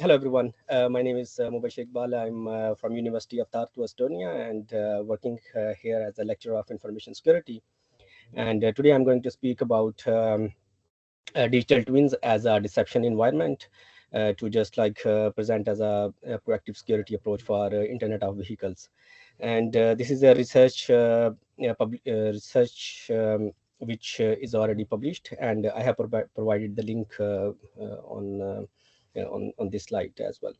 Hello, everyone. My name is Mubashar Iqbal. I'm from University of Tartu, Estonia, and working here as a lecturer of information security. And today I'm going to speak about digital twins as a deception environment to just like present as a proactive security approach for Internet of Vehicles. And this is a research which is already published, and I have provided the link on this slide as well.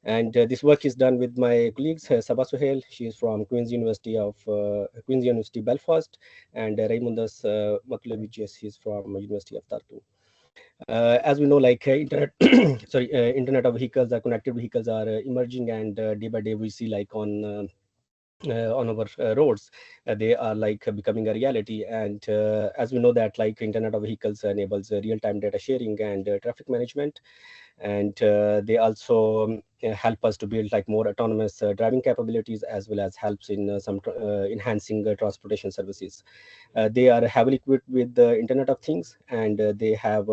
And this work is done with my colleagues, Sabah Suhail. She is from Queen's University Belfast, and Raimundas Makulevicius. He is from University of Tartu. As we know, like internet, sorry, Internet of Vehicles, connected vehicles are emerging, and day by day we see like on our roads, they are like becoming a reality. And as we know that like Internet of Vehicles enables real-time data sharing and traffic management, and they also help us to build like more autonomous driving capabilities, as well as helps in enhancing transportation services. They are heavily equipped with the Internet of Things, and they have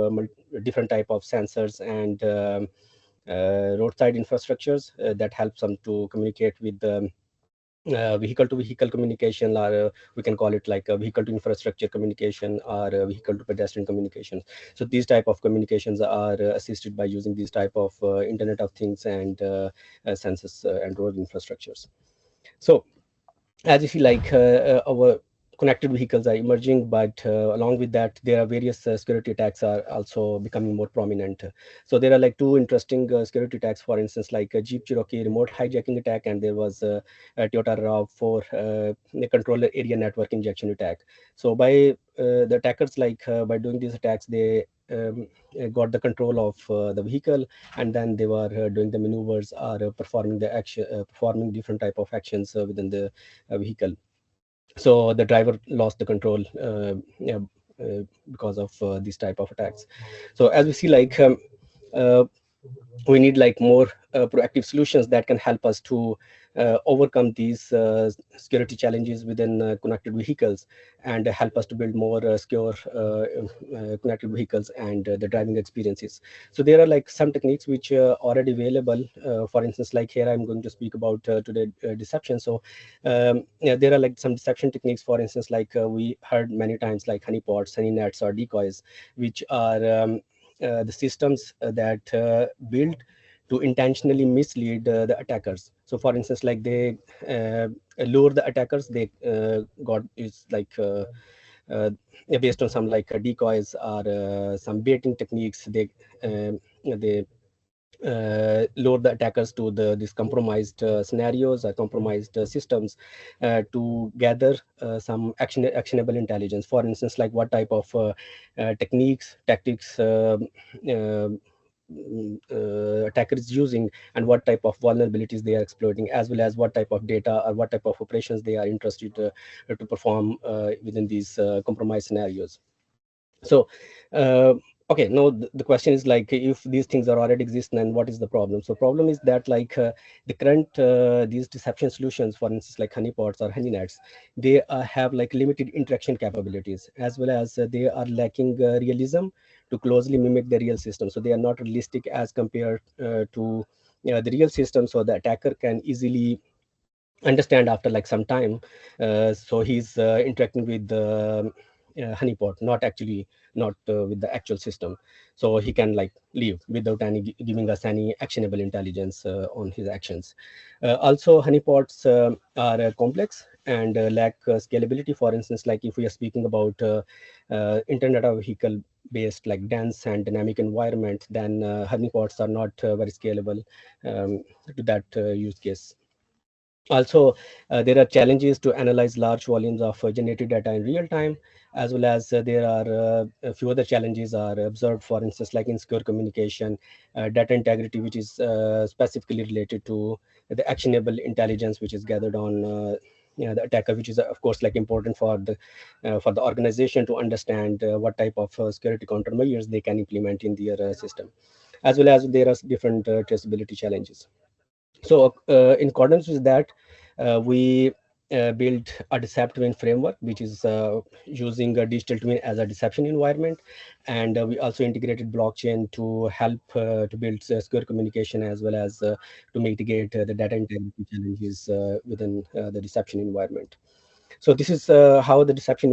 different type of sensors and roadside infrastructures that helps them to communicate with the vehicle to vehicle communication, or we can call it like a vehicle to infrastructure communication, or vehicle to pedestrian communication. So these type of communications are assisted by using these type of Internet of Things and sensors and road infrastructures. So as if you like our connected vehicles are emerging, but along with that there are various security attacks are also becoming more prominent. So there are like two interesting security attacks, for instance like a Jeep Cherokee remote hijacking attack, and there was a Toyota RAV4 the controller area network injection attack. So by the attackers, like by doing these attacks, they got the control of the vehicle, and then they were doing the maneuvers, or performing the action, performing different type of actions within the vehicle. So the driver lost the control because of these type of attacks. So as we see, like uh, we need like more proactive solutions that can help us to overcome these security challenges within connected vehicles, and help us to build more secure connected vehicles and the driving experiences. So there are like some techniques which are already available. For instance, like here I'm going to speak about today deception. So yeah, there are like some deception techniques, for instance like we heard many times like honeypots, honey nets, or decoys, which are the systems that build to intentionally mislead the attackers. So for instance, like they lure the attackers, they got is like based on some like decoys, or some baiting techniques. They lure the attackers to these compromised scenarios or compromised systems to gather some actionable intelligence. For instance, like what type of techniques, tactics uh, attacker is using, and what type of vulnerabilities they are exploiting, as well as what type of data or what type of operations they are interested to perform within these compromised scenarios. So okay, now the question is like, if these things are already exist, then what is the problem? So problem is that like the current these deception solutions, for instance like honeypots or honey nets, they have like limited interaction capabilities, as well as they are lacking realism to closely mimic the real system. So they are not realistic as compared to the real system, so the attacker can easily understand after like some time. So he's interacting with the honeypot, not actually, not with the actual system. So he can like leave without any giving us any actionable intelligence on his actions. Also honeypots are complex and lack scalability. For instance, like if we are speaking about Internet of Vehicle based like dense and dynamic environment, then honeypots are not very scalable to that use case. Also, there are challenges to analyze large volumes of generated data in real time, as well as there are a few other challenges are observed, for instance, like insecure communication, data integrity, which is specifically related to the actionable intelligence which is gathered on the attacker, which is of course like important for the organization to understand what type of security countermeasures they can implement in their system, as well as there are different traceability challenges. So in accordance with that, we built a deceptive twin framework, which is using a digital twin as a deception environment, and we also integrated blockchain to help to build secure communication as well as to mitigate the data integrity challenges within the deception environment. So this is how the deception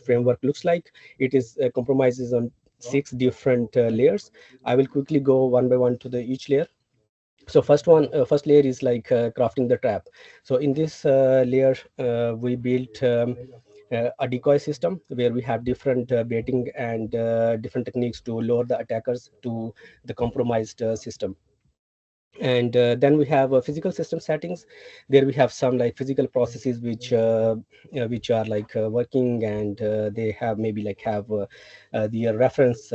framework looks like. It is compromises on 6 different layers. I will quickly go one by one to the each layer. So first layer is like crafting the trap. So in this layer we built a decoy system where we have different baiting and different techniques to lure the attackers to the compromised system. And then we have physical system settings. There we have some like physical processes which are like working, and they have maybe like have the reference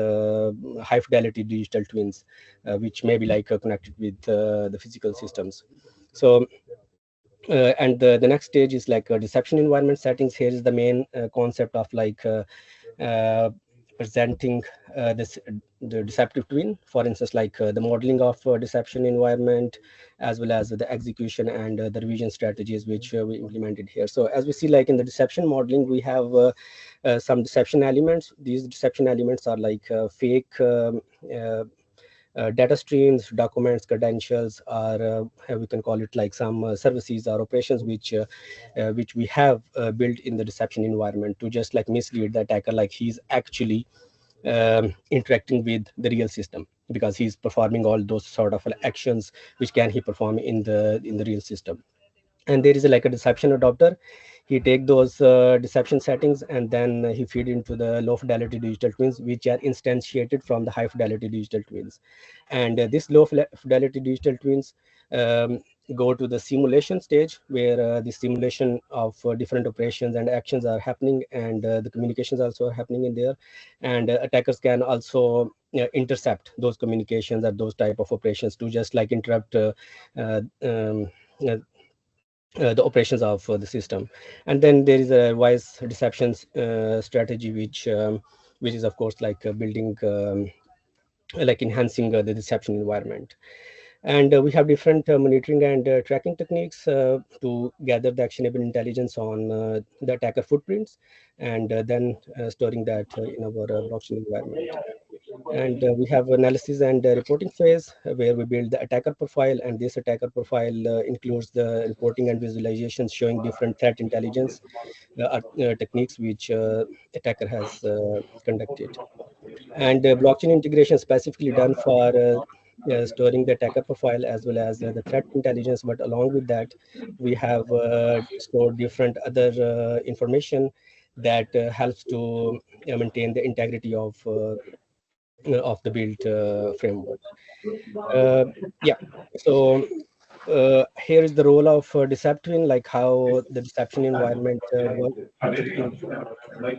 high fidelity digital twins which may be like connected with the physical systems. So and the next stage is like deception environment settings. Here is the main concept of like uh, presenting this the deceptive twin, for instance, like the modeling of deception environment, as well as the execution and the revision strategies which we implemented here. So as we see, like in the deception modeling, we have some deception elements. These deception elements are like fake uh, data streams, documents, credentials, or we can call it like some services or operations which we have built in the deception environment to just like mislead the attacker, like he's actually interacting with the real system, because he's performing all those sort of actions which can he perform in the real system. And there is like a deception adopter. He take those deception settings, and then he feed into the low fidelity digital twins which are instantiated from the high fidelity digital twins. And this fidelity digital twins um, go to the simulation stage, where the simulation of different operations and actions are happening, and the communications also are happening in there. And attackers can also intercept those communications or those type of operations to just like interrupt uh, um, uh, the operations of the system. And then there is a wise deceptions strategy which is of course like building like enhancing the deception environment. And we have different monitoring and tracking techniques to gather the actionable intelligence on the attacker footprints, and then storing that in our blockchain environment. And we have analysis and reporting phase where we build the attacker profile, and this attacker profile includes the reporting and visualizations showing different threat intelligence techniques which attacker has conducted. And blockchain integration specifically done for storing the attacker profile as well as the threat intelligence. But along with that, we have stored different other information that helps to maintain the integrity of the build framework. Uh, yeah. So here is the role of deception, like how the deception environment works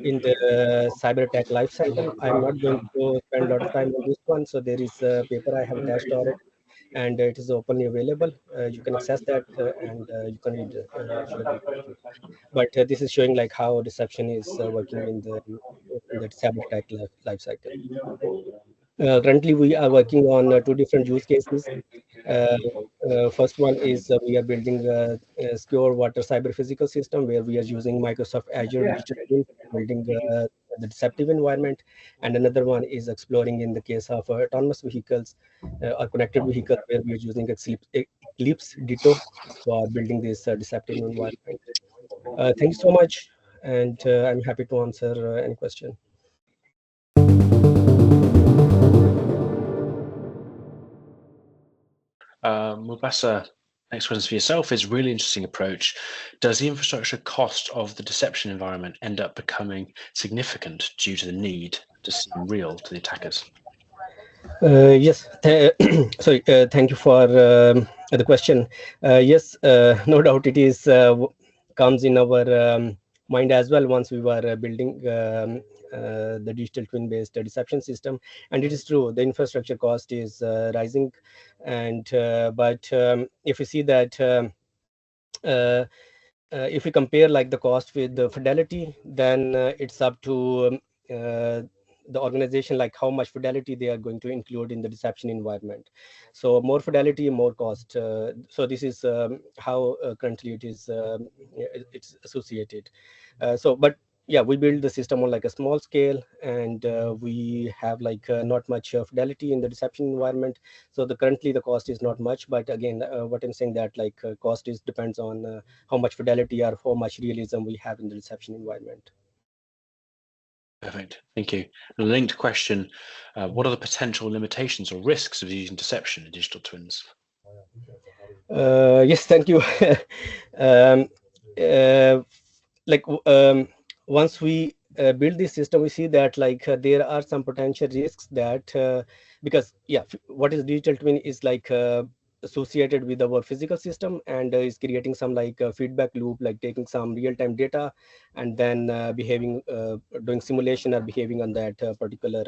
in the cyber attack life cycle. I'm not going to spend a lot of time on this one. So there is a paper I have attached already, and it is openly available. You can access that and you can read further information. But this is showing like how deception is working in the cyber attack life cycle. Currently, we are working on two different use cases. Uh, First one is we are building a secure water cyber physical system where we are using Microsoft Azure Digital Twin for building the deceptive environment. And another one is exploring in the case of autonomous vehicles or connected vehicles where we are using Eclipse Ditto for building this deceptive environment. Thank you so much, and I'm happy to answer any question. Mubashar, next question for yourself is really interesting approach. Does the infrastructure cost of the deception environment end up becoming significant due to the need to seem real to the attackers? Yes. Sorry. Thank you for the question. Yes, no doubt it is comes in our mind as well once we were building the digital twin based deception system. And it is true, the infrastructure cost is rising, and but if you see that. Uh, if we compare like the cost with the fidelity, then it's up to the organization, like how much fidelity they are going to include in the deception environment. So more fidelity, more cost. So this is how currently it's associated. But yeah, we build the system on like a small scale, and we have like not much fidelity in the deception environment. So the currently the cost is not much, but again, what I'm saying that like cost is depends on how much fidelity or how much realism we have in the deception environment. Perfect. Thank you. A linked question, what are the potential limitations or risks of using deception in digital twins? Yes, thank you. um, uh, like once we build this system, we see that like there are some potential risks that because yeah, what is digital twin is like associated with our physical system, and is creating some like feedback loop, like taking some real-time data and then behaving doing simulation or behaving on that particular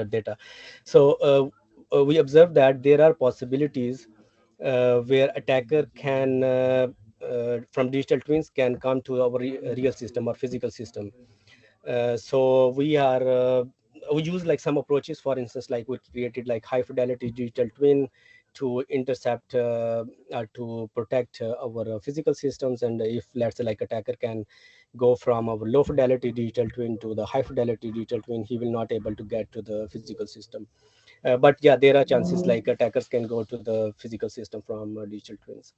data. So we observe that there are possibilities where attacker can from digital twins can come to our real system or physical system. So we use like some approaches. For instance, like we created like high fidelity digital twin to intercept or to protect our physical systems. And if let's say like attacker can go from our low fidelity digital twin to the high fidelity digital twin, he will not able to get to the physical system. But yeah, there are chances like attackers can go to the physical system from digital twins.